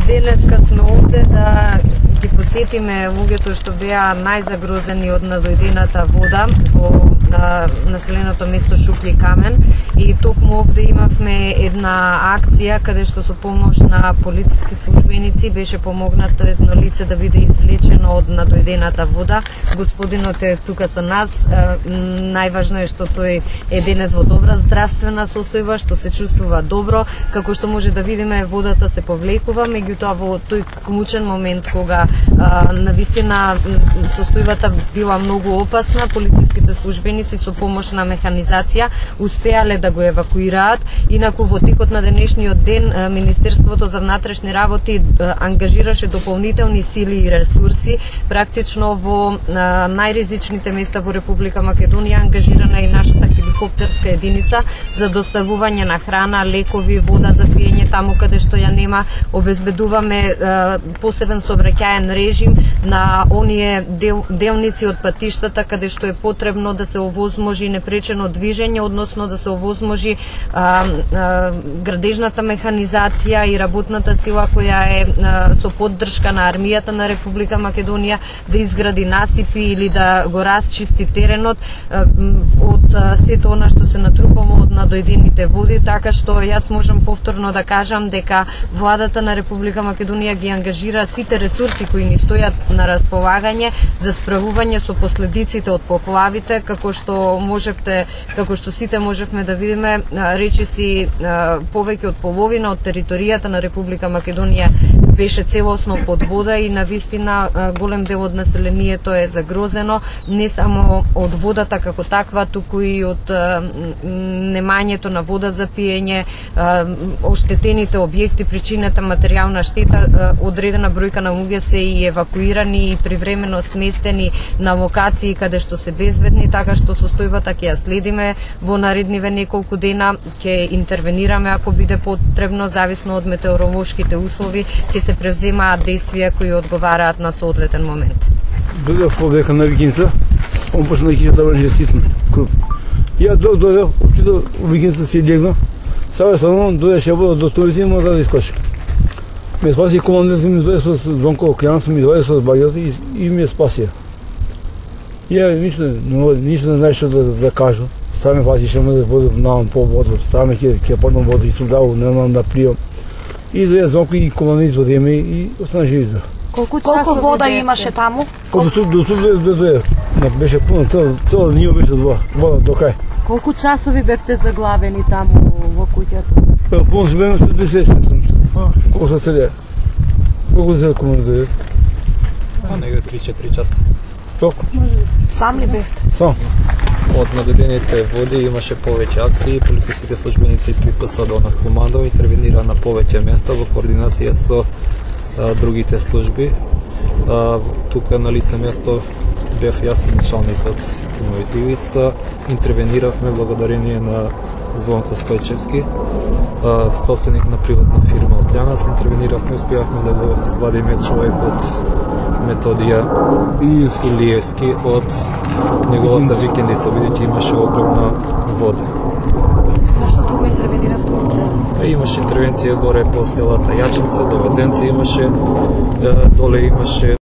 Денеска сме овде да ги посетиме луѓето што беа најзагрозени од надојдената вода во населеното место Шукли Камен, и токму овде имавме една акција каде што со помош на полициски службеници беше помогнато едно лице да биде извлечено од надојдената вода. Господинот е тука со нас. Најважно е што тој е денес во добра здравствена состојба, што се чувствува добро. Како што може да видиме, водата се повлекува, меѓутоа во тој мучен момент кога навистина состојбата била многу опасна, полициските службеници со помош на механизација успеале да го евакуираат. Инаку во текот на денешниот ден Министерството за внатрешни работи ангажираше дополнителни сили и ресурси. Практично во најризичните места во Република Македонија ангажирана и нашата хеликоптерска единица за доставување на храна, лекови, вода за пиење таму каде што ја нема. Обезбедуваме посебен сообраќаен режим на оние делници од патиштата каде што е потребно да се овозможи непречено движење, односно да се овозможи градежната механизација и работната сила која е со поддршка на армијата на Република Македонија да изгради насипи или да го расчисти теренот од сето она што се натрупало од надојдените води, така што јас можам повторно да кажам дека владата на Република Македонија ги ангажира сите ресурси кои ни стојат на располагање за справување со последиците од поплавите. Како што сите можевме да видиме, речиси повеќе од половина од територијата на Република Македонија беше целосно под вода и навистина голем дел од населението е загрозено не само од водата како таква, туку и од немањето на вода за пиење, оштетените објекти, причинета материјална штета. Одредена бројка на луѓе се и евакуирани и привремено сместени на локации каде што се безбедни, така што состојбата ќе ја следиме во наредниве неколку дена, ќе интервенираме ако биде потребно, зависно од метеоролошките услови, ќе се превземаат действија кои одговараат на соодветен момент. Дојдов повека на викинца, он почна да ќе да врже ситно круп. Ја дојдов, отидов во викинца, си легна, сава со мном дојдеше вода до столици и мора да искочи. Ме спаси командирот, ми дојде со Звонко Океанс, ми дојде со багјата и ме спаси. Ја ништо не знаеш што да кажу. Ставаме фасише ме да водам навам по вода, ставаме ќе поднам вода и сум дал, не знам да плиам. И дојде Звонко и командир изводиме и остана жив и здрав. Колку вода имаше таму? Колку до дојде. Беше пуно, цела ниво беше вода до крај. Колку часови бевте заглавени таму во куќата? Пуно се беме 120 колку се седе. Колку се командир? Нега 3-4 часа. Толку? Сам ли бевте? Сам. Од надојдените води имаше повеќе акции, полициските службеници при ПСД на командо интервенира на повеќе места во координација со другите служби. Тука на лице место бев јас и началникот мој Ивица. Интервениравме благодарение на Звонко Стојчевски, собственик на приватна фирма од Лјанас. Интервениравме, успеавме да го извадиме човекот Методија Илиевски од неговата викендица, бидејќи имаше огромна вода. Нешто друго интервениравте? Имаше интервенција горе по селата Јачинца, до Везенци имаше, доле имаше